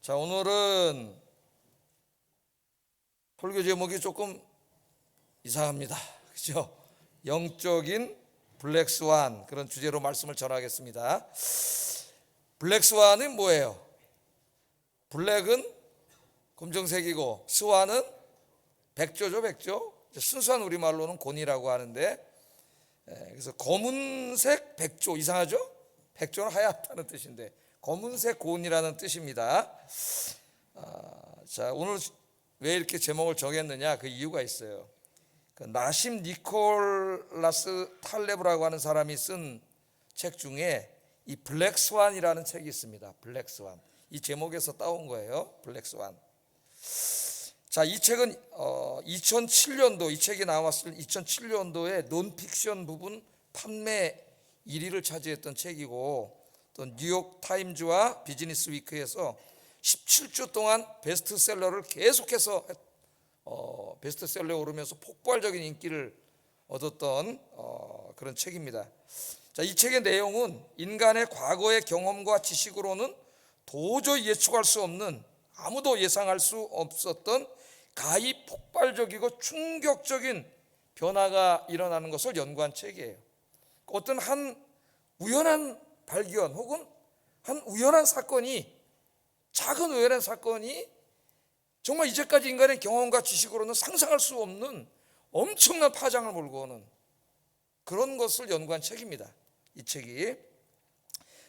자, 오늘은 설교 제목이 조금 이상합니다. 그죠? 영적인 블랙스완, 그런 주제로 말씀을 전하겠습니다. 블랙스완은 뭐예요? 블랙은 검정색이고 스완은 백조죠, 백조. 순수한 우리말로는 곤이라고 하는데, 그래서 검은색 백조, 이상하죠? 백조는 하얗다는 뜻인데 검은색 곤이라는 뜻입니다. 자, 오늘 왜 이렇게 제목을 정했느냐? 그 이유가 있어요. 그 나심 니콜라스 탈레브라고 하는 사람이 쓴 책 중에 이 블랙스완이라는 책이 있습니다. 블랙스완. 이 제목에서 따온 거예요. 블랙스완. 자, 이 책은 2007년도 이 책이 나왔을 2007년도에 논픽션 부분 판매 1위를 차지했던 책이고, 또 뉴욕 타임즈와 비즈니스 위크에서 17주 동안 베스트셀러를 계속해서 베스트셀러에 오르면서 폭발적인 인기를 얻었던 그런 책입니다. 자, 이 책의 내용은 인간의 과거의 경험과 지식으로는 도저히 예측할 수 없는, 아무도 예상할 수 없었던 가히 폭발적이고 충격적인 변화가 일어나는 것을 연구한 책이에요. 어떤 한 우연한 발견 혹은 한 우연한 사건이, 작은 우연한 사건이 정말 이제까지 인간의 경험과 지식으로는 상상할 수 없는 엄청난 파장을 몰고 오는 그런 것을 연구한 책입니다. 이 책이.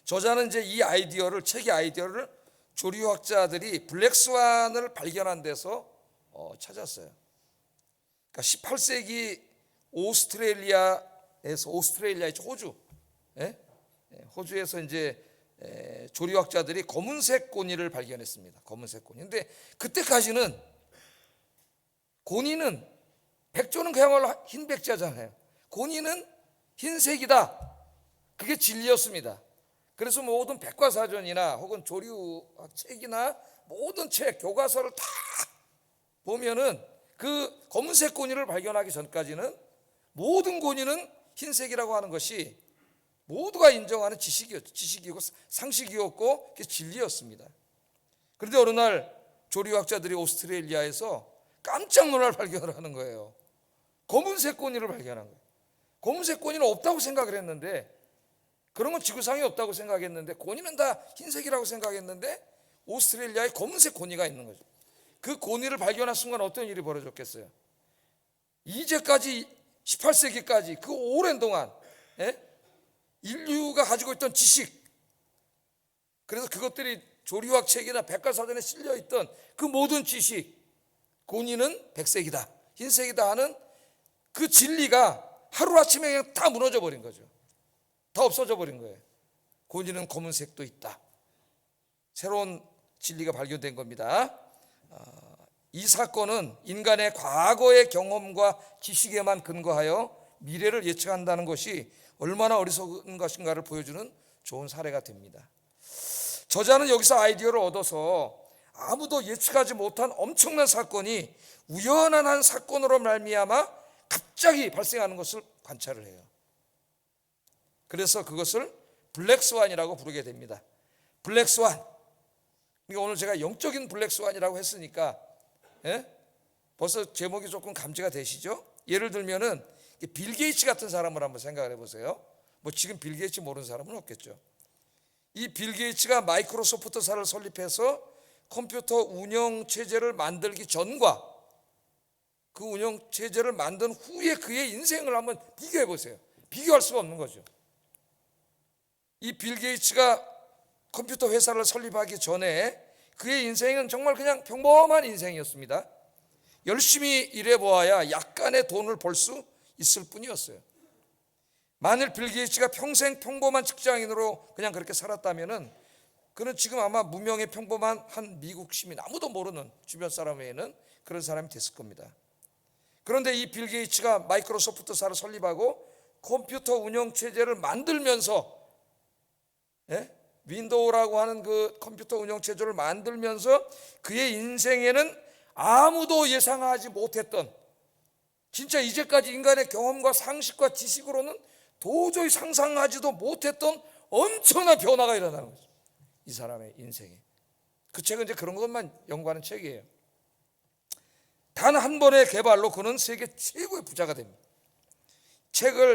저자는 이제 이 아이디어를, 책의 아이디어를 조류학자들이 블랙스완을 발견한 데서 찾았어요. 그러니까 18세기 오스트레일리아의 호주, 호주에서 이제 조류학자들이 검은색 고니를 발견했습니다. 검은색 고니. 근데 그때까지는 고니는, 백조는 그야말로 흰 백자잖아요. 고니는 흰색이다. 그게 진리였습니다. 그래서 모든 백과사전이나 혹은 조류학 책이나 모든 책, 교과서를 다 보면은 그 검은색 고니를 발견하기 전까지는 모든 고니는 흰색이라고 하는 것이 모두가 인정하는 지식이고 상식이었고 그게 진리였습니다. 그런데 어느 날 조류학자들이 오스트레일리아에서 깜짝 놀랄 발견을 하는 거예요. 검은색 고니를 발견한 거예요. 검은색 고니는 없다고 생각을 했는데, 그런 건 지구상에 없다고 생각했는데, 고니는 다 흰색이라고 생각했는데 오스트레일리아에 검은색 고니가 있는 거죠. 그 고니를 발견한 순간 어떤 일이 벌어졌겠어요? 이제까지 18세기까지 그 오랜 동안 인류가 가지고 있던 지식, 그래서 그것들이 조류학 책이나 백과사전에 실려있던 그 모든 지식, 고니는 백색이다, 흰색이다 하는 그 진리가 하루아침에 그냥 다 무너져 버린 거죠. 다 없어져 버린 거예요. 고니는 검은색도 있다. 새로운 진리가 발견된 겁니다. 이 사건은 인간의 과거의 경험과 지식에만 근거하여 미래를 예측한다는 것이 얼마나 어리석은 것인가를 보여주는 좋은 사례가 됩니다. 저자는 여기서 아이디어를 얻어서 아무도 예측하지 못한 엄청난 사건이 우연한 한 사건으로 말미암아 갑자기 발생하는 것을 관찰을 해요. 그래서 그것을 블랙스완이라고 부르게 됩니다. 블랙스완. 그러니까 오늘 제가 영적인 블랙스완이라고 했으니까 벌써 제목이 조금 감지가 되시죠? 예를 들면은 빌 게이츠 같은 사람을 한번 생각을 해보세요. 뭐 지금 빌 게이츠 모르는 사람은 없겠죠. 이 빌 게이츠가 마이크로소프트사를 설립해서 컴퓨터 운영 체제를 만들기 전과 그 운영 체제를 만든 후에 그의 인생을 한번 비교해 보세요. 비교할 수가 없는 거죠. 이 빌 게이츠가 컴퓨터 회사를 설립하기 전에 그의 인생은 정말 그냥 평범한 인생이었습니다. 열심히 일해 보아야 약간의 돈을 벌 수 있을 뿐이었어요. 만일 빌 게이츠가 평생 평범한 직장인으로 그냥 그렇게 살았다면은 그는 지금 아마 무명의 평범한 한 미국 시민, 아무도 모르는 주변 사람 외에는 그런 사람이 됐을 겁니다. 그런데 이 빌 게이츠가 마이크로소프트사를 설립하고 컴퓨터 운영 체제를 만들면서 윈도우라고 하는 그 컴퓨터 운영 체제를 만들면서 그의 인생에는 아무도 예상하지 못했던, 진짜 이제까지 인간의 경험과 상식과 지식으로는 도저히 상상하지도 못했던 엄청난 변화가 일어나는 거죠. 이 사람의 인생에. 그 책은 이제 그런 것만 연구하는 책이에요. 단 한 번의 개발로 그는 세계 최고의 부자가 됩니다.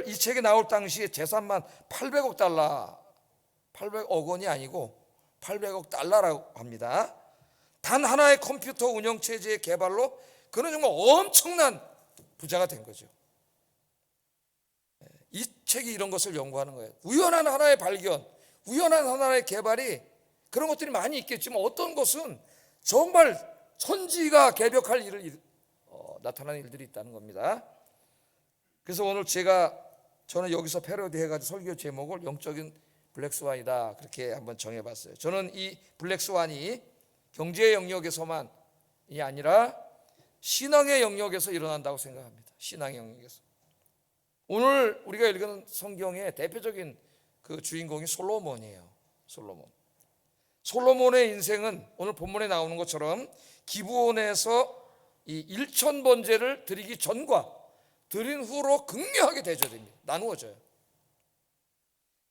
이 책이 나올 당시에 재산만 800억 달러, 800억 원이 아니고 800억 달러라고 합니다. 단 하나의 컴퓨터 운영체제의 개발로 그는 정말 엄청난 부자가 된 거죠. 이 책이 이런 것을 연구하는 거예요. 우연한 하나의 발견, 우연한 하나의 개발이 그런 것들이 많이 있겠지만 어떤 것은 정말 천지가 개벽할 일을 나타나는 일들이 있다는 겁니다. 그래서 오늘 저는 여기서 패러디 해가지고 설교 제목을 영적인 블랙스완이다 그렇게 한번 정해봤어요. 저는 이 블랙스완이 경제 영역에서만이 아니라 신앙의 영역에서 일어난다고 생각합니다. 신앙의 영역에서. 오늘 우리가 읽은 성경의 대표적인 그 주인공이 솔로몬이에요. 솔로몬의 인생은 오늘 본문에 나오는 것처럼 기브온에서 이 1000번제를 드리기 전과 드린 후로 극명하게 대조됩니다. 나누어져요.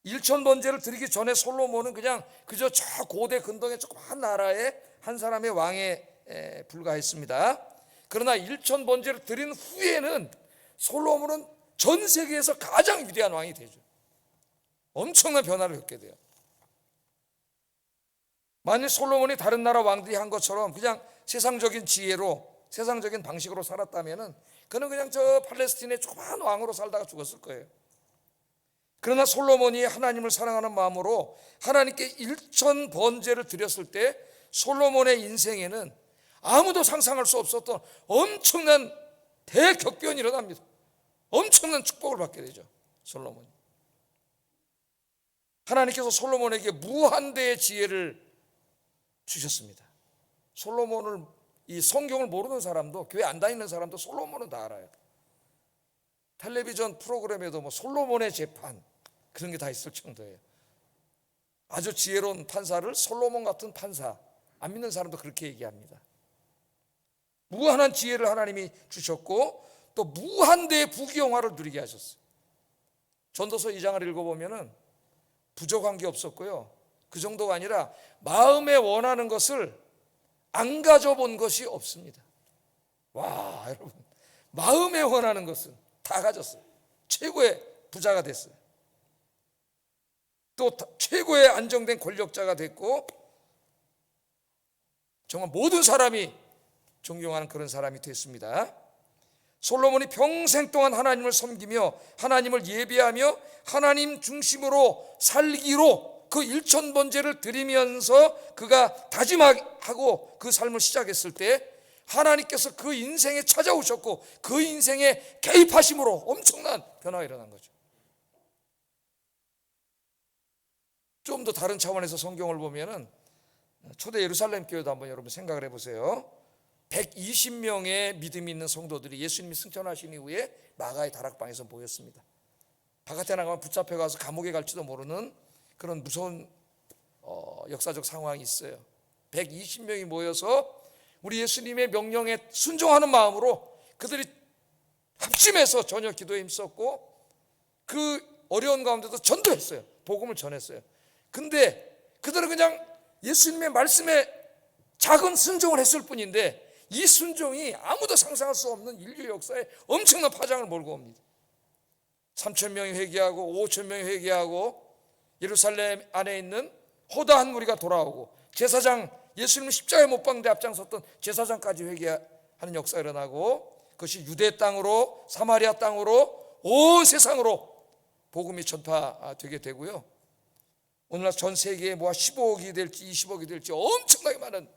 1000번제를 드리기 전에 솔로몬은 그저 저 고대 근동의 조그만 나라의 한 사람의 왕에 불과했습니다. 그러나 1000번제를 드린 후에는 솔로몬은 전 세계에서 가장 위대한 왕이 되죠. 엄청난 변화를 겪게 돼요. 만일 솔로몬이 다른 나라 왕들이 한 것처럼 그냥 세상적인 지혜로 세상적인 방식으로 살았다면 그는 그냥 저 팔레스틴의 조그만 왕으로 살다가 죽었을 거예요. 그러나 솔로몬이 하나님을 사랑하는 마음으로 하나님께 1000번제를 드렸을 때 솔로몬의 인생에는 아무도 상상할 수 없었던 엄청난 대격변이 일어납니다. 엄청난 축복을 받게 되죠. 솔로몬이. 하나님께서 솔로몬에게 무한대의 지혜를 주셨습니다. 솔로몬을 이 성경을 모르는 사람도 교회 안 다니는 사람도 솔로몬은 다 알아요. 텔레비전 프로그램에도 솔로몬의 재판 그런 게 다 있을 정도예요. 아주 지혜로운 판사를 솔로몬 같은 판사, 안 믿는 사람도 그렇게 얘기합니다. 무한한 지혜를 하나님이 주셨고 또 무한대의 부귀영화를 누리게 하셨어요. 전도서 2장을 읽어보면 부족한 게 없었고요. 그 정도가 아니라 마음에 원하는 것을 안 가져본 것이 없습니다. 와, 여러분, 마음에 원하는 것은 다 가졌어요. 최고의 부자가 됐어요. 또 최고의 안정된 권력자가 됐고 정말 모든 사람이 존경하는 그런 사람이 됐습니다. 솔로몬이 평생 동안 하나님을 섬기며 하나님을 예배하며 하나님 중심으로 살기로 그 1000번제를 드리면서 그가 다짐하고 그 삶을 시작했을 때 하나님께서 그 인생에 찾아오셨고 그 인생에 개입하심으로 엄청난 변화가 일어난 거죠. 좀 더 다른 차원에서 성경을 보면은 초대 예루살렘 교회도 한번 여러분 생각을 해보세요. 120명의 믿음이 있는 성도들이 예수님이 승천하신 이후에 마가의 다락방에서 모였습니다. 바깥에 나가면 붙잡혀가서 감옥에 갈지도 모르는 그런 무서운 역사적 상황이 있어요. 120명이 모여서 우리 예수님의 명령에 순종하는 마음으로 그들이 합심해서 저녁 기도에 힘썼고 그 어려운 가운데도 전도했어요. 복음을 전했어요. 근데 그들은 그냥 예수님의 말씀에 작은 순종을 했을 뿐인데 이 순종이 아무도 상상할 수 없는 인류 역사에 엄청난 파장을 몰고 옵니다. 3,000명이 회개하고 5,000명이 회개하고 예루살렘 안에 있는 호다한 무리가 돌아오고 제사장 예수님 십자가에 못 박는데 앞장섰던 제사장까지 회개하는 역사가 일어나고 그것이 유대 땅으로 사마리아 땅으로 온 세상으로 복음이 전파되게 되고요. 오늘날 전 세계에 15억이 될지 20억이 될지 엄청나게 많은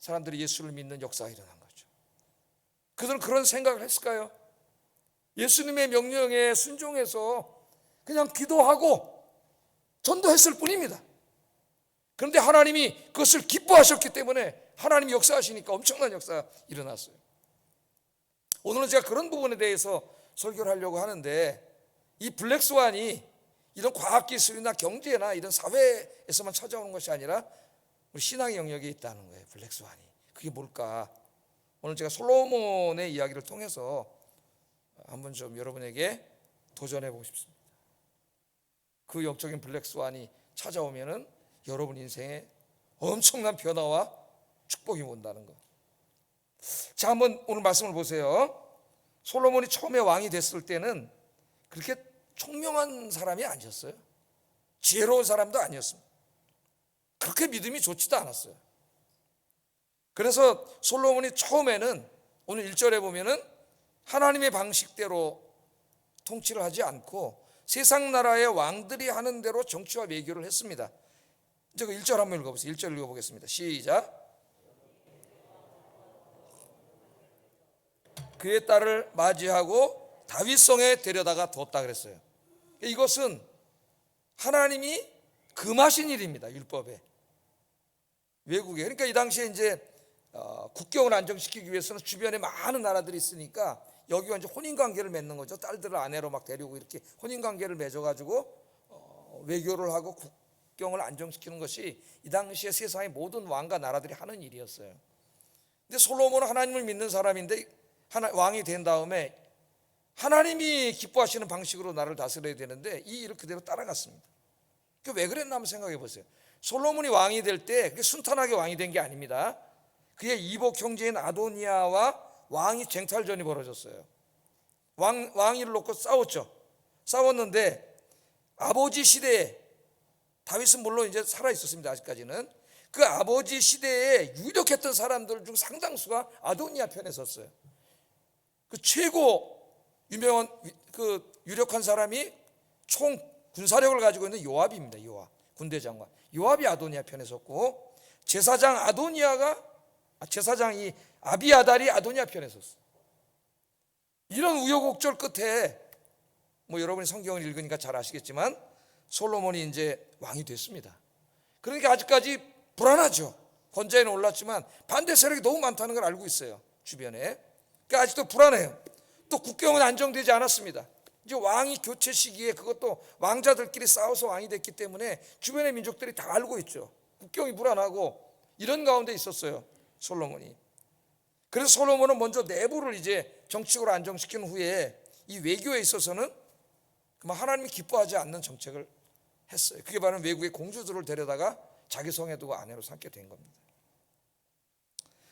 사람들이 예수를 믿는 역사가 일어난 거죠. 그들은 그런 생각을 했을까요? 예수님의 명령에 순종해서 그냥 기도하고 전도했을 뿐입니다. 그런데 하나님이 그것을 기뻐하셨기 때문에 하나님이 역사하시니까 엄청난 역사가 일어났어요. 오늘은 제가 그런 부분에 대해서 설교를 하려고 하는데 이 블랙스완이 이런 과학기술이나 경제나 이런 사회에서만 찾아오는 것이 아니라 우리 신앙의 영역에 있다는 거예요. 블랙스완이. 그게 뭘까? 오늘 제가 솔로몬의 이야기를 통해서 한번 좀 여러분에게 도전해 보고 싶습니다. 그 영적인 블랙스완이 찾아오면은 여러분 인생에 엄청난 변화와 축복이 온다는 거. 자, 한번 오늘 말씀을 보세요. 솔로몬이 처음에 왕이 됐을 때는 그렇게 총명한 사람이 아니었어요. 지혜로운 사람도 아니었습니다. 그렇게 믿음이 좋지도 않았어요. 그래서 솔로몬이 처음에는 오늘 1절에 보면은 하나님의 방식대로 통치를 하지 않고 세상 나라의 왕들이 하는 대로 정치와 외교를 했습니다. 이제 그 1절 한번 읽어보세요. 1절 읽어보겠습니다. 시작. 그의 딸을 맞이하고 다윗성에 데려다가 뒀다 그랬어요. 이것은 하나님이 금하신 일입니다. 율법에. 외국에. 그러니까 이 당시에 이제 국경을 안정시키기 위해서는 주변에 많은 나라들이 있으니까 여기가 이제 혼인관계를 맺는 거죠. 딸들을 아내로 막 데리고 이렇게 혼인관계를 맺어가지고 외교를 하고 국경을 안정시키는 것이 이 당시에 세상의 모든 왕과 나라들이 하는 일이었어요. 근데 솔로몬은 하나님을 믿는 사람인데 왕이 된 다음에 하나님이 기뻐하시는 방식으로 나를 다스려야 되는데 이 일을 그대로 따라갔습니다. 왜 그랬나 한번 생각해 보세요. 솔로몬이 왕이 될 때 순탄하게 왕이 된 게 아닙니다. 그의 이복 형제인 아도니아와 왕이 쟁탈전이 벌어졌어요. 왕위를 놓고 싸웠죠. 싸웠는데 아버지 시대에 다윗은 물론 이제 살아 있었습니다. 아직까지는 그 아버지 시대에 유력했던 사람들 중 상당수가 아도니아 편에 섰어요. 그 최고 유명한 그 유력한 사람이 총 군사력을 가지고 있는 요압입니다. 요압 군대 장관. 요압이 아도니아 편에 섰고 제사장이 아비아달이 아도니아 편에 섰어요. 이런 우여곡절 끝에 뭐 여러분이 성경을 읽으니까 잘 아시겠지만 솔로몬이 이제 왕이 됐습니다. 그러니까 아직까지 불안하죠. 권좌에는 올랐지만 반대 세력이 너무 많다는 걸 알고 있어요. 주변에. 그러니까 아직도 불안해요. 또 국경은 안정되지 않았습니다. 이제 왕이 교체 시기에 그것도 왕자들끼리 싸워서 왕이 됐기 때문에 주변의 민족들이 다 알고 있죠. 국경이 불안하고 이런 가운데 있었어요. 솔로몬이. 그래서 솔로몬은 먼저 내부를 이제 정치적으로 안정시킨 후에 이 외교에 있어서는 하나님이 기뻐하지 않는 정책을 했어요. 그게 바로 외국의 공주들을 데려다가 자기 성에 두고 아내로 삼게 된 겁니다.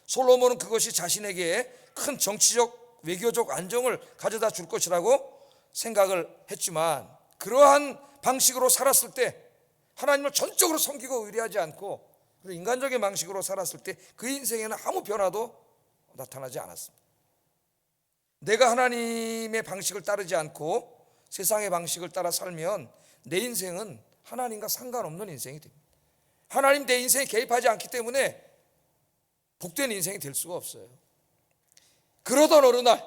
솔로몬은 그것이 자신에게 큰 정치적 외교적 안정을 가져다 줄 것이라고 생각을 했지만 그러한 방식으로 살았을 때 하나님을 전적으로 섬기고 의뢰하지 않고 인간적인 방식으로 살았을 때 그 인생에는 아무 변화도 나타나지 않았습니다. 내가 하나님의 방식을 따르지 않고 세상의 방식을 따라 살면 내 인생은 하나님과 상관없는 인생이 됩니다. 하나님 내 인생에 개입하지 않기 때문에 복된 인생이 될 수가 없어요. 그러던 어느 날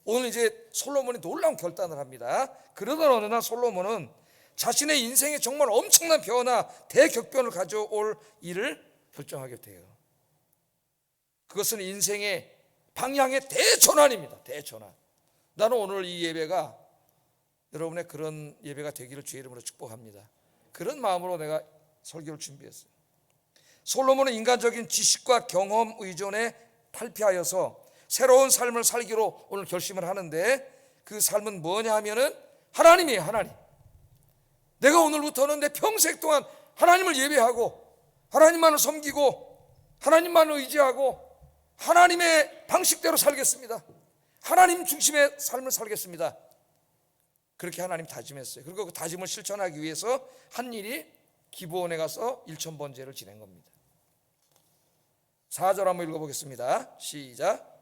오늘 이제 솔로몬이 놀라운 결단을 합니다. 그러던 어느 날 솔로몬은 자신의 인생에 정말 엄청난 변화, 대격변을 가져올 일을 결정하게 돼요. 그것은 인생의 방향의 대전환입니다. 대전환. 나는 오늘 이 예배가 여러분의 그런 예배가 되기를 주의 이름으로 축복합니다. 그런 마음으로 내가 설교를 준비했어요. 솔로몬은 인간적인 지식과 경험 의존에 탈피하여서 새로운 삶을 살기로 오늘 결심을 하는데 그 삶은 뭐냐 하면은 하나님이에요. 하나님. 내가 오늘부터는 내 평생 동안 하나님을 예배하고 하나님만을 섬기고 하나님만을 의지하고 하나님의 방식대로 살겠습니다. 하나님 중심의 삶을 살겠습니다. 그렇게 하나님 다짐했어요. 그리고 그 다짐을 실천하기 위해서 한 일이 기브온에 가서 1000번제를 지낸 겁니다. 4절 한번 읽어보겠습니다. 시작.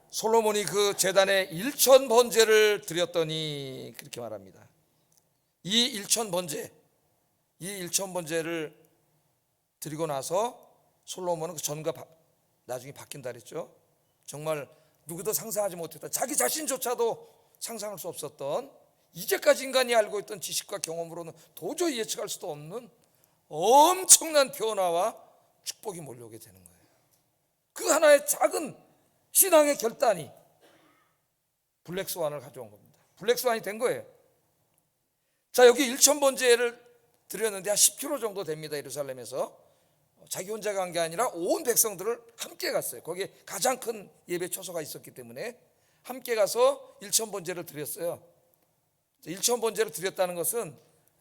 솔로몬이 그 제단에 1000번제를 드렸더니 그렇게 말합니다. 이 1000번제를 드리고 나서 솔로몬은 그 전과 나중에 바뀐다 그랬죠. 정말 누구도 상상하지 못했던, 자기 자신조차도 상상할 수 없었던, 이제까지 인간이 알고 있던 지식과 경험으로는 도저히 예측할 수도 없는 엄청난 변화와 축복이 몰려오게 되는 거예요. 그 하나의 작은 신앙의 결단이 블랙스완을 가져온 겁니다. 블랙스완이 된 거예요. 자, 여기 1000번제를 드렸는데 한 10km 정도 됩니다. 예루살렘에서. 자기 혼자 간 게 아니라 온 백성들을 함께 갔어요. 거기에 가장 큰 예배 처소가 있었기 때문에 함께 가서 일천번제를 드렸어요. 일천번제를 드렸다는 것은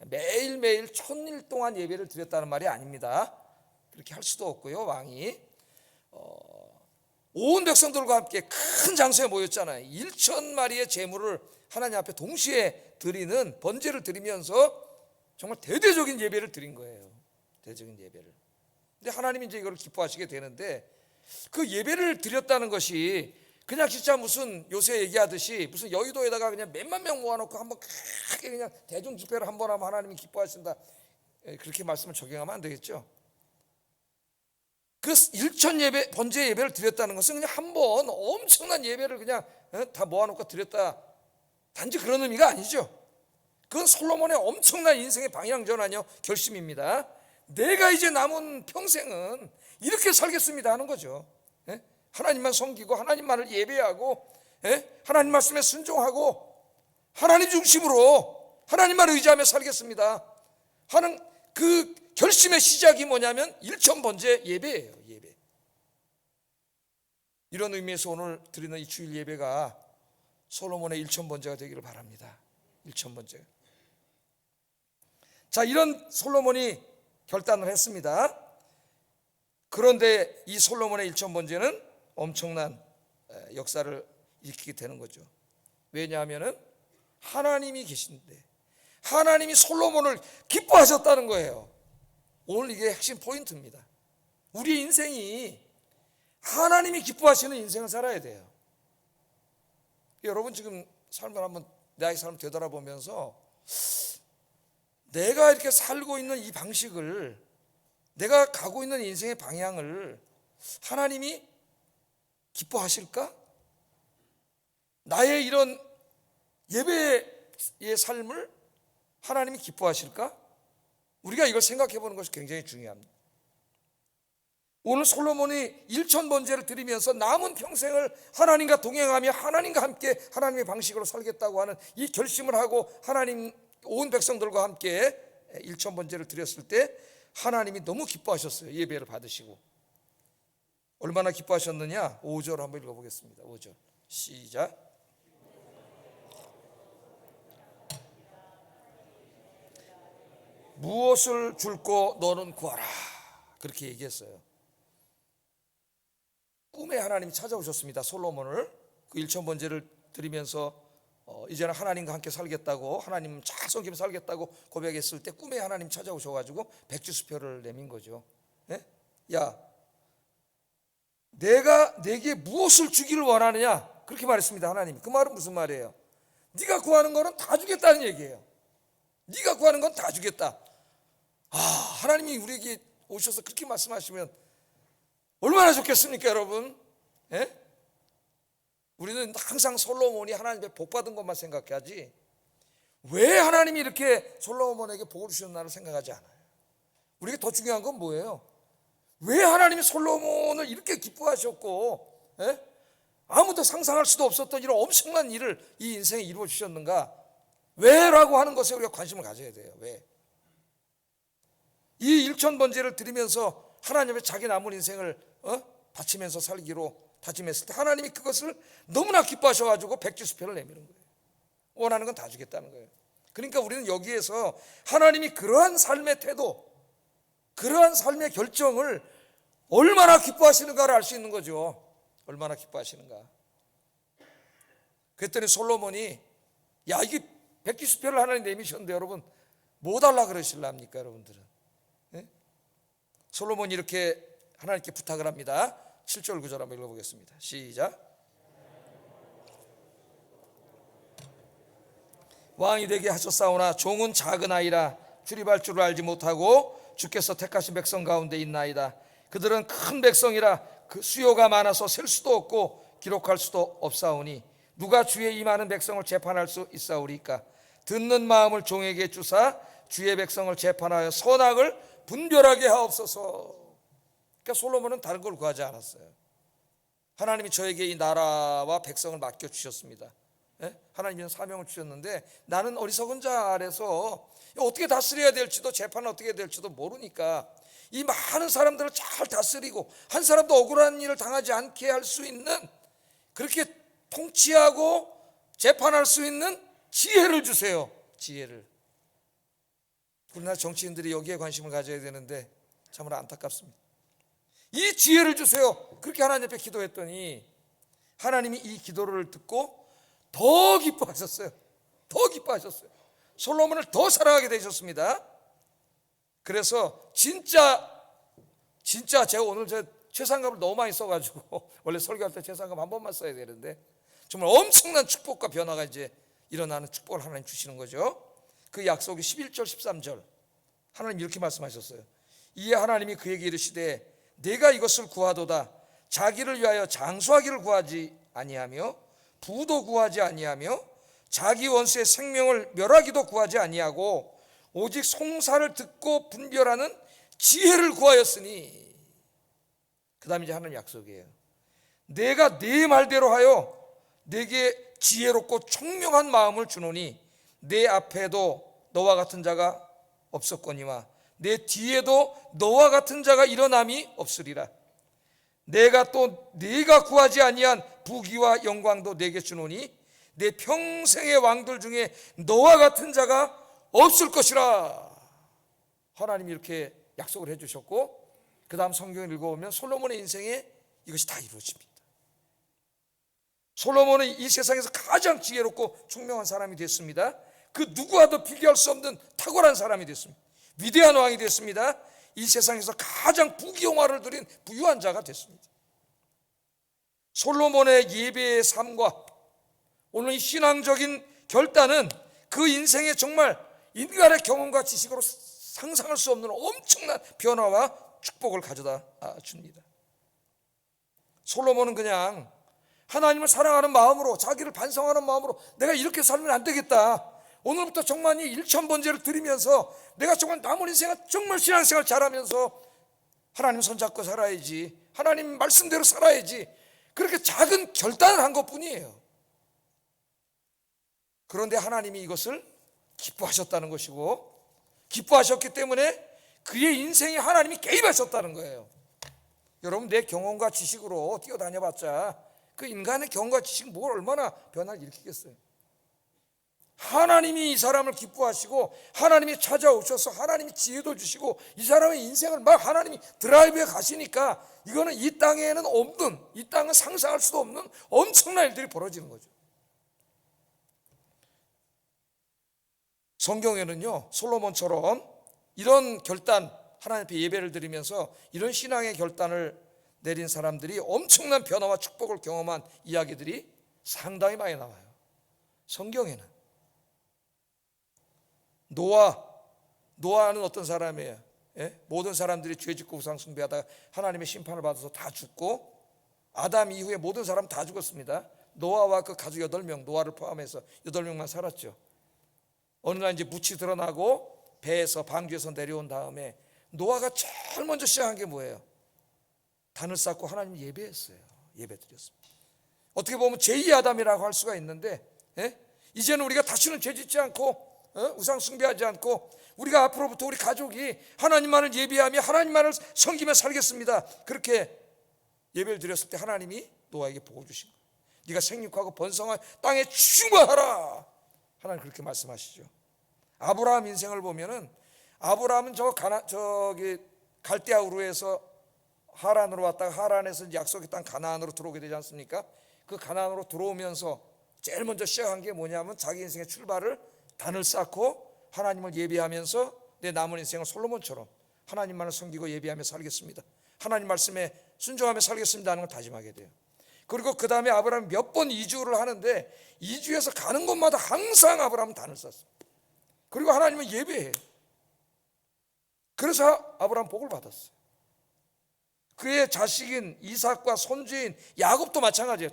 매일매일 1000일 동안 예배를 드렸다는 말이 아닙니다. 그렇게 할 수도 없고요. 왕이 온 백성들과 함께 큰 장소에 모였잖아요. 1000마리의 제물을 하나님 앞에 동시에 드리는 번제를 드리면서 정말 대대적인 예배를 드린 거예요. 대대적인 예배를. 근데 하나님이 이제 이걸 기뻐하시게 되는데, 그 예배를 드렸다는 것이 그냥 진짜 무슨 요새 얘기하듯이 무슨 여의도에다가 그냥 몇만 명 모아놓고 한번 크게 그냥 대중 집회를 한번 하면 하나님이 기뻐하신다, 그렇게 말씀을 적용하면 안 되겠죠. 그 일천 예배, 번제 예배를 드렸다는 것은 그냥 한번 엄청난 예배를 그냥 다 모아놓고 드렸다, 단지 그런 의미가 아니죠. 그건 솔로몬의 엄청난 인생의 방향전환이요, 결심입니다. 내가 이제 남은 평생은 이렇게 살겠습니다 하는 거죠. 하나님만 섬기고 하나님만을 예배하고 하나님 말씀에 순종하고 하나님 중심으로 하나님만 의지하며 살겠습니다 하는 그 결심의 시작이 뭐냐면 일천번제 예배예요. 예배. 이런 의미에서 오늘 드리는 이 주일 예배가 솔로몬의 일천번제가 되기를 바랍니다. 일천번제. 자, 이런 솔로몬이 결단을 했습니다. 그런데 이 솔로몬의 일천번제는 엄청난 역사를 일으키게 되는 거죠. 왜냐하면 하나님이 계신데 하나님이 솔로몬을 기뻐하셨다는 거예요. 오늘 이게 핵심 포인트입니다. 우리 인생이 하나님이 기뻐하시는 인생을 살아야 돼요. 여러분 지금 삶을 한번 나의 삶을 되돌아보면서 내가 이렇게 살고 있는 이 방식을, 내가 가고 있는 인생의 방향을 하나님이 기뻐하실까? 나의 이런 예배의 삶을 하나님이 기뻐하실까? 우리가 이걸 생각해 보는 것이 굉장히 중요합니다. 오늘 솔로몬이 일천번제를 드리면서 남은 평생을 하나님과 동행하며 하나님과 함께 하나님의 방식으로 살겠다고 하는 이 결심을 하고 하나님 온 백성들과 함께 일천번제를 드렸을 때 하나님이 너무 기뻐하셨어요. 예배를 받으시고. 얼마나 기뻐하셨느냐? 5절 한번 읽어보겠습니다. 5절 시작. 무엇을 줄고 너는 구하라, 그렇게 얘기했어요. 꿈에 하나님이 찾아오셨습니다. 솔로몬을 그 일천번제를 드리면서 이제는 하나님과 함께 살겠다고, 하나님 잘 섬기며 살겠다고 고백했을 때 꿈에 하나님 찾아오셔가지고 백지수표를 내민 거죠. 야, 내가 내게 무엇을 주기를 원하느냐, 그렇게 말했습니다. 하나님이. 그 말은 무슨 말이에요? 네가 구하는 거는 다 주겠다는 얘기예요. 네가 구하는 건 다 주겠다. 하나님이 우리에게 오셔서 그렇게 말씀하시면 얼마나 좋겠습니까, 여러분? 우리는 항상 솔로몬이 하나님의 복 받은 것만 생각하지 왜 하나님이 이렇게 솔로몬에게 복을 주셨나를 생각하지 않아요. 우리에게 더 중요한 건 뭐예요? 왜 하나님이 솔로몬을 이렇게 기뻐하셨고 아무도 상상할 수도 없었던 이런 엄청난 일을 이 인생에 이루어 주셨는가? 왜라고 하는 것에 우리가 관심을 가져야 돼요. 왜? 이 일천번제를 드리면서 하나님 앞에 자기 남은 인생을 바치면서 살기로 다짐했을 때 하나님이 그것을 너무나 기뻐하셔가지고 백지수표를 내미는 거예요. 원하는 건 다 주겠다는 거예요. 그러니까 우리는 여기에서 하나님이 그러한 삶의 태도, 그러한 삶의 결정을 얼마나 기뻐하시는가를 알 수 있는 거죠. 얼마나 기뻐하시는가. 그랬더니 솔로몬이, 야, 이게 백지수표를 하나님 내미셨는데 여러분 뭐 달라 그러실랍니까, 여러분들은? 솔로몬이 이렇게 하나님께 부탁을 합니다. 7절 9절 한번 읽어보겠습니다. 시작. 왕이 되게 하셨사오나 종은 작은 아이라 출입할 줄을 알지 못하고 주께서 택하신 백성 가운데 있나이다. 그들은 큰 백성이라 그 수요가 많아서 셀 수도 없고 기록할 수도 없사오니 누가 주의 이 많은 백성을 재판할 수 있사오리까? 듣는 마음을 종에게 주사 주의 백성을 재판하여 선악을 분별하게 하옵소서. 그러니까 솔로몬은 다른 걸 구하지 않았어요. 하나님이 저에게 이 나라와 백성을 맡겨주셨습니다. 하나님이 사명을 주셨는데 나는 어리석은 자 아래서 어떻게 다스려야 될지도, 재판을 어떻게 해야 될지도 모르니까 이 많은 사람들을 잘 다스리고 한 사람도 억울한 일을 당하지 않게 할 수 있는 그렇게 통치하고 재판할 수 있는 지혜를 주세요. 지혜를. 우리나라 정치인들이 여기에 관심을 가져야 되는데 참으로 안타깝습니다. 이 지혜를 주세요. 그렇게 하나님 앞에 기도했더니 하나님이 이 기도를 듣고 더 기뻐하셨어요. 더 기뻐하셨어요. 솔로몬을 더 사랑하게 되셨습니다. 그래서 진짜 제가 오늘 최상급을 너무 많이 써가지고 원래 설교할 때 최상급 한 번만 써야 되는데 정말 엄청난 축복과 변화가 이제 일어나는 축복을 하나님 주시는 거죠. 그 약속이 11절 13절 하나님 이렇게 말씀하셨어요. 이에 하나님이 그에게 이르시되 내가 이것을 구하도다. 자기를 위하여 장수하기를 구하지 아니하며 부도 구하지 아니하며 자기 원수의 생명을 멸하기도 구하지 아니하고 오직 송사를 듣고 분별하는 지혜를 구하였으니, 그 다음에 이제 하나님 약속이에요. 내가 네 말대로 하여 내게 지혜롭고 총명한 마음을 주노니 내 앞에도 너와 같은 자가 없었거니와 내 뒤에도 너와 같은 자가 일어남이 없으리라. 내가 또 네가 구하지 아니한 부귀와 영광도 내게 주노니 내 평생의 왕들 중에 너와 같은 자가 없을 것이라. 하나님이 이렇게 약속을 해주셨고, 그 다음 성경을 읽어보면 솔로몬의 인생에 이것이 다 이루어집니다. 솔로몬은 이 세상에서 가장 지혜롭고 총명한 사람이 됐습니다. 그 누구와도 비교할 수 없는 탁월한 사람이 됐습니다. 위대한 왕이 됐습니다. 이 세상에서 가장 부귀영화를 누린 부유한 자가 됐습니다. 솔로몬의 예배의 삶과 오늘 이 신앙적인 결단은 그 인생에 정말 인간의 경험과 지식으로 상상할 수 없는 엄청난 변화와 축복을 가져다 줍니다. 솔로몬은 그냥 하나님을 사랑하는 마음으로, 자기를 반성하는 마음으로 내가 이렇게 살면 안 되겠다, 오늘부터 정말 이 1000번제를 드리면서 내가 정말 남은 인생을 정말 신앙생활 잘하면서 하나님 손잡고 살아야지, 하나님 말씀대로 살아야지, 그렇게 작은 결단을 한 것뿐이에요. 그런데 하나님이 이것을 기뻐하셨다는 것이고, 기뻐하셨기 때문에 그의 인생에 하나님이 개입하셨다는 거예요. 여러분, 내 경험과 지식으로 뛰어다녀봤자 그 인간의 경험과 지식 뭘 얼마나 변화를 일으키겠어요. 하나님이 이 사람을 기뻐하시고 하나님이 찾아오셔서 하나님이 지혜도 주시고 이 사람의 인생을 막 하나님이 드라이브해 가시니까 이거는 이 땅에는 없는, 이 땅은 상상할 수도 없는 엄청난 일들이 벌어지는 거죠. 성경에는요, 솔로몬처럼 이런 결단, 하나님 앞에 예배를 드리면서 이런 신앙의 결단을 내린 사람들이 엄청난 변화와 축복을 경험한 이야기들이 상당히 많이 나와요. 성경에는 노아는 어떤 사람이에요? 모든 사람들이 죄 짓고 우상 숭배하다가 하나님의 심판을 받아서 다 죽고, 아담 이후에 모든 사람 다 죽었습니다. 노아와 그 가족 8명, 노아를 포함해서 8명만 살았죠. 어느 날 이제 묻이 드러나고 배에서, 방주에서 내려온 다음에 노아가 제일 먼저 시작한 게 뭐예요? 단을 쌓고 하나님 예배했어요. 예배드렸습니다. 어떻게 보면 제2 아담이라고 할 수가 있는데, 이제는 우리가 다시는 죄 짓지 않고 우상 숭배하지 않고 우리가 앞으로부터 우리 가족이 하나님만을 예배하며 하나님만을 섬기며 살겠습니다. 그렇게 예배를 드렸을 때 하나님이 노아에게 복을 주신 거예요. 네가 생육하고 번성하여 땅에 충만하라. 하나님 그렇게 말씀하시죠. 아브라함 인생을 보면은, 아브라함은 저기 갈대아 우르에서 하란으로 왔다가 하란에서 약속의 땅 가나안으로 들어오게 되지 않습니까? 그 가나안으로 들어오면서 제일 먼저 시작한 게 뭐냐면 자기 인생의 출발을 단을 쌓고 하나님을 예배하면서 내 남은 인생을 솔로몬처럼 하나님만을 섬기고 예배하며 살겠습니다, 하나님 말씀에 순종하며 살겠습니다 하는 걸 다짐하게 돼요. 그리고 그 다음에 아브라함이 몇 번 이주를 하는데 이주에서 가는 곳마다 항상 아브라함은 단을 쌓습니다. 그리고 하나님은 예배해요. 그래서 아브라함 복을 받았어요. 그의 자식인 이삭과 손주인 야곱도 마찬가지예요.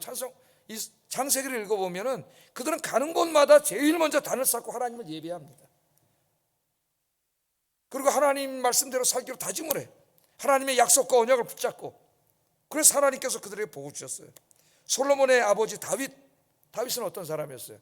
창세기를 읽어보면은 그들은 가는 곳마다 제일 먼저 단을 쌓고 하나님을 예배합니다. 그리고 하나님 말씀대로 살기로 다짐을 해요. 하나님의 약속과 언약을 붙잡고. 그래서 하나님께서 그들에게 복을 주셨어요. 솔로몬의 아버지 다윗은 어떤 사람이었어요?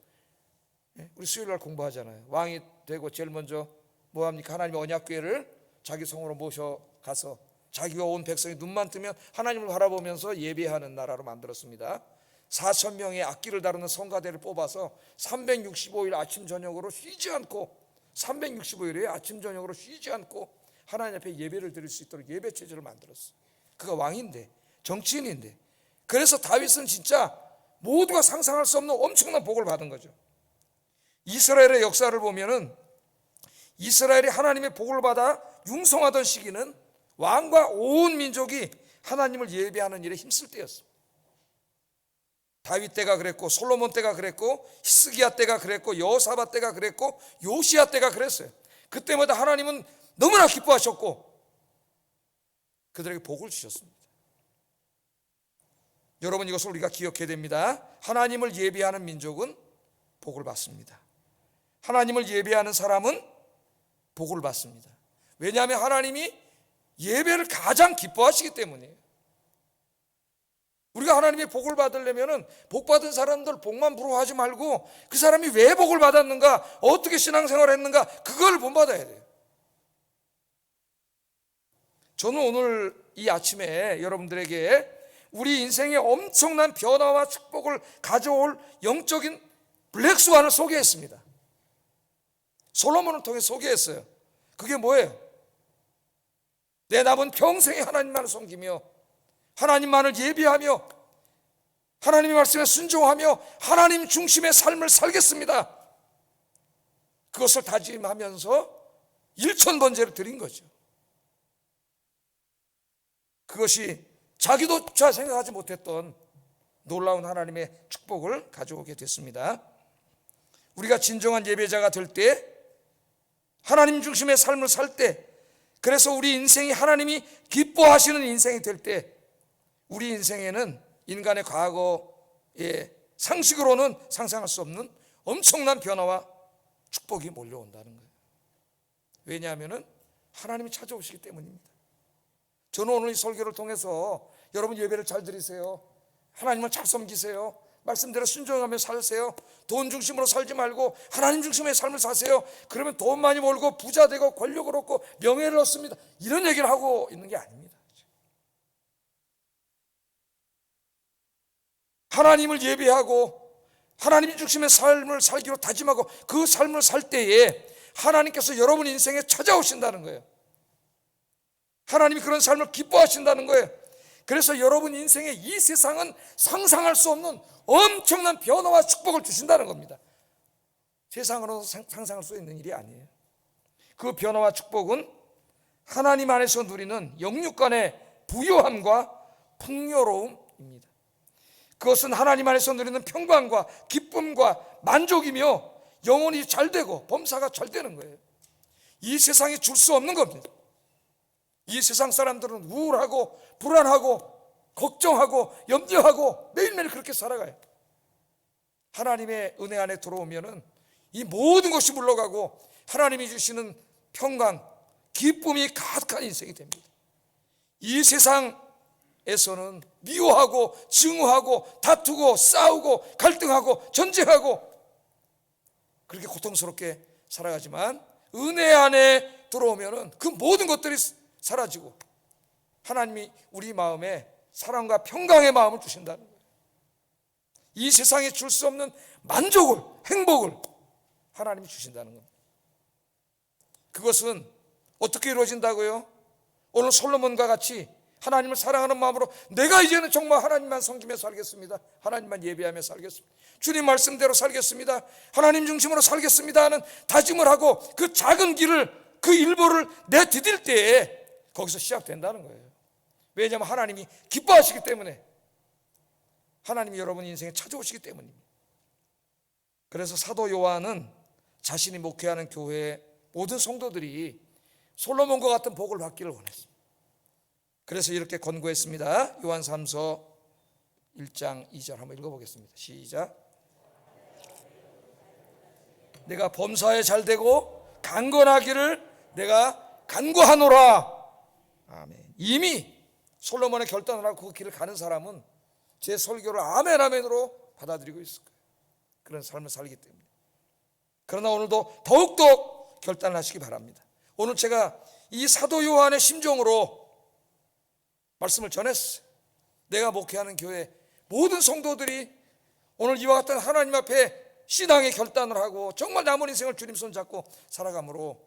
우리 수요일날 공부하잖아요. 왕이 되고 제일 먼저 뭐합니까? 하나님의 언약궤를 자기 성으로 모셔가서 자기와 온 백성이 눈만 뜨면 하나님을 바라보면서 예배하는 나라로 만들었습니다. 4,000명의 악기를 다루는 성가대를 뽑아서 365일 아침 저녁으로 쉬지 않고 365일에 아침 저녁으로 쉬지 않고 하나님 앞에 예배를 드릴 수 있도록 예배 체제를 만들었어요. 그가 왕인데, 정치인인데. 그래서 다윗은 진짜 모두가 상상할 수 없는 엄청난 복을 받은 거죠. 이스라엘의 역사를 보면은 이스라엘이 하나님의 복을 받아 융성하던 시기는 왕과 온 민족이 하나님을 예배하는 일에 힘쓸 때였습니다. 다윗 때가 그랬고, 솔로몬 때가 그랬고, 히스기야 때가 그랬고, 여호사밧 때가 그랬고, 요시야 때가 그랬어요. 그때마다 하나님은 너무나 기뻐하셨고 그들에게 복을 주셨습니다. 여러분, 이것을 우리가 기억해야 됩니다. 하나님을 예배하는 민족은 복을 받습니다. 하나님을 예배하는 사람은 복을 받습니다. 왜냐하면 하나님이 예배를 가장 기뻐하시기 때문이에요. 우리가 하나님의 복을 받으려면 복 받은 사람들 복만 부러워하지 말고 그 사람이 왜 복을 받았는가, 어떻게 신앙생활을 했는가, 그걸 본받아야 돼요. 저는 오늘 이 아침에 여러분들에게 우리 인생에 엄청난 변화와 축복을 가져올 영적인 블랙스완을 소개했습니다. 솔로몬을 통해 소개했어요. 그게 뭐예요? 내 남은 평생에 하나님만을 섬기며 하나님만을 예배하며 하나님의 말씀에 순종하며 하나님 중심의 삶을 살겠습니다. 그것을 다짐하면서 1,000번제를 드린 거죠. 그것이 자기도조차 생각하지 못했던 놀라운 하나님의 축복을 가져오게 됐습니다. 우리가 진정한 예배자가 될 때, 하나님 중심의 삶을 살 때, 그래서 우리 인생이 하나님이 기뻐하시는 인생이 될 때, 우리 인생에는 인간의 과거의 상식으로는 상상할 수 없는 엄청난 변화와 축복이 몰려온다는 거예요. 왜냐하면 하나님이 찾아오시기 때문입니다. 저는 오늘 이 설교를 통해서 여러분 예배를 잘 드리세요. 하나님을 잘 섬기세요. 말씀대로 순종하며 살세요. 돈 중심으로 살지 말고 하나님 중심의 삶을 사세요. 그러면 돈 많이 벌고 부자 되고 권력을 얻고 명예를 얻습니다. 이런 얘기를 하고 있는 게 아닙니다. 하나님을 예배하고 하나님 중심의 삶을 살기로 다짐하고 그 삶을 살 때에 하나님께서 여러분 인생에 찾아오신다는 거예요. 하나님이 그런 삶을 기뻐하신다는 거예요. 그래서 여러분 인생에 이 세상은 상상할 수 없는 엄청난 변화와 축복을 주신다는 겁니다. 세상으로 상상할 수 있는 일이 아니에요. 그 변화와 축복은 하나님 안에서 누리는 영육 간의 부요함과 풍요로움입니다. 그것은 하나님 안에서 누리는 평강과 기쁨과 만족이며 영혼이 잘 되고 범사가 잘 되는 거예요. 이 세상이 줄 수 없는 겁니다. 이 세상 사람들은 우울하고 불안하고 걱정하고 염려하고 매일매일 그렇게 살아가요. 하나님의 은혜 안에 들어오면은 이 모든 것이 물러가고 하나님이 주시는 평강, 기쁨이 가득한 인생이 됩니다. 이 세상에서는 미워하고 증오하고 다투고 싸우고 갈등하고 전쟁하고 그렇게 고통스럽게 살아가지만 은혜 안에 들어오면은 그 모든 것들이 사라지고 하나님이 우리 마음에 사랑과 평강의 마음을 주신다는 거예요. 이 세상에 줄 수 없는 만족을, 행복을 하나님이 주신다는 겁니다. 그것은 어떻게 이루어진다고요? 오늘 솔로몬과 같이 하나님을 사랑하는 마음으로 내가 이제는 정말 하나님만 섬기며 살겠습니다. 하나님만 예배하며 살겠습니다. 주님 말씀대로 살겠습니다. 하나님 중심으로 살겠습니다 하는 다짐을 하고 그 작은 길을, 그 일부를 내디딜 때에 거기서 시작된다는 거예요. 왜냐하면 하나님이 기뻐하시기 때문에, 하나님이 여러분 인생에 찾아오시기 때문입니다. 그래서 사도 요한은 자신이 목회하는 교회의 모든 성도들이 솔로몬과 같은 복을 받기를 원했습니다. 그래서 이렇게 권고했습니다. 요한 3서 1장 2절 한번 읽어보겠습니다. 시작. 내가 범사에 잘되고 강건하기를 내가 간구하노라. 아멘. 이미 솔로몬의 결단을 하고 그 길을 가는 사람은 제 설교를 아멘 아멘으로 받아들이고 있을 거예요. 그런 삶을 살기 때문에. 그러나 오늘도 더욱더 결단을 하시기 바랍니다. 오늘 제가 이 사도 요한의 심정으로 말씀을 전했어요. 내가 목회하는 교회 모든 성도들이 오늘 이와 같은 하나님 앞에 신앙의 결단을 하고 정말 남은 인생을 주님 손잡고 살아감으로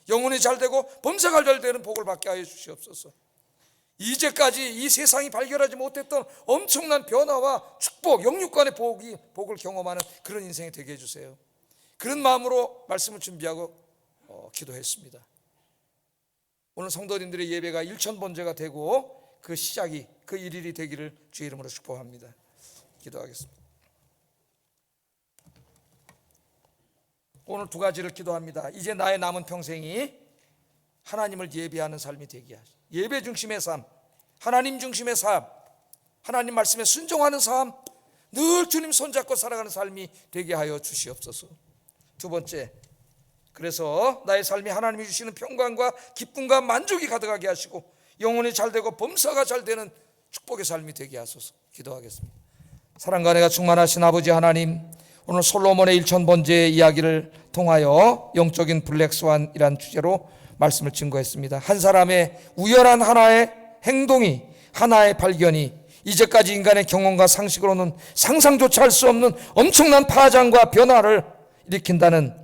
영혼이 잘되고 범사가 잘되는 복을 받게 하여 주시옵소서. 이제까지 이 세상이 발견하지 못했던 엄청난 변화와 축복, 영육간의 복을 경험하는 그런 인생이 되게 해주세요. 그런 마음으로 말씀을 준비하고 기도했습니다. 오늘 성도님들의 예배가 일천번제가 되고 그 시작이 그 일일이 되기를 주의 이름으로 축복합니다. 기도하겠습니다. 오늘 두 가지를 기도합니다. 이제 나의 남은 평생이 하나님을 예배하는 삶이 되게 하시고, 예배 중심의 삶, 하나님 중심의 삶, 하나님 말씀에 순종하는 삶, 늘 주님 손잡고 살아가는 삶이 되게 하여 주시옵소서. 두 번째, 그래서 나의 삶이 하나님이 주시는 평강과 기쁨과 만족이 가득하게 하시고 영혼이 잘되고 범사가 잘되는 축복의 삶이 되게 하소서. 기도하겠습니다. 사랑과 은혜가 충만하신 아버지 하나님, 오늘 솔로몬의 일천번제의 이야기를 통하여 영적인 블랙스완이란 주제로 말씀을 증거했습니다. 한 사람의 우연한 하나의 행동이, 하나의 발견이 이제까지 인간의 경험과 상식으로는 상상조차 할 수 없는 엄청난 파장과 변화를 일으킨다는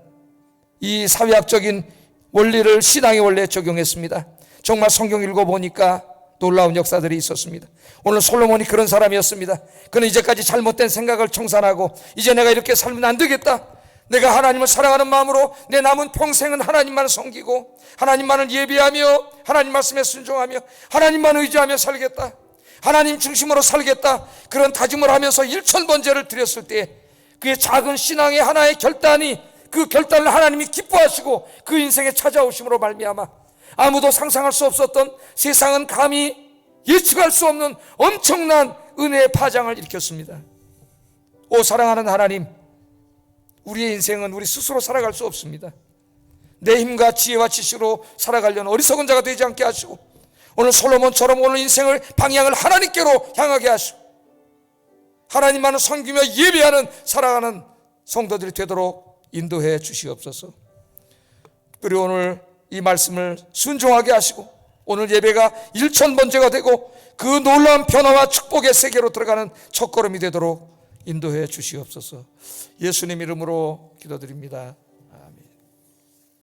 이 사회학적인 원리를 신앙의 원리에 적용했습니다. 정말 성경 읽어보니까 놀라운 역사들이 있었습니다. 오늘 솔로몬이 그런 사람이었습니다. 그는 이제까지 잘못된 생각을 청산하고 이제 내가 이렇게 살면 안 되겠다, 내가 하나님을 사랑하는 마음으로 내 남은 평생은 하나님만을 섬기고 하나님만을 예배하며 하나님 말씀에 순종하며 하나님만 의지하며 살겠다, 하나님 중심으로 살겠다, 그런 다짐을 하면서 일천번제를 드렸을 때 그의 작은 신앙의 하나의 결단이, 그 결단을 하나님이 기뻐하시고 그 인생에 찾아오심으로 말미암아 아무도 상상할 수 없었던, 세상은 감히 예측할 수 없는 엄청난 은혜의 파장을 일으켰습니다. 오 사랑하는 하나님, 우리의 인생은 우리 스스로 살아갈 수 없습니다. 내 힘과 지혜와 지식으로 살아가려는 어리석은 자가 되지 않게 하시고 오늘 솔로몬처럼 오늘 인생을 방향을 하나님께로 향하게 하시고 하나님만을 섬기며 예배하는 살아가는 성도들이 되도록 인도해 주시옵소서. 그리고 오늘 이 말씀을 순종하게 하시고 오늘 예배가 일천번제가 되고 그 놀라운 변화와 축복의 세계로 들어가는 첫걸음이 되도록 인도해 주시옵소서. 예수님 이름으로 기도드립니다.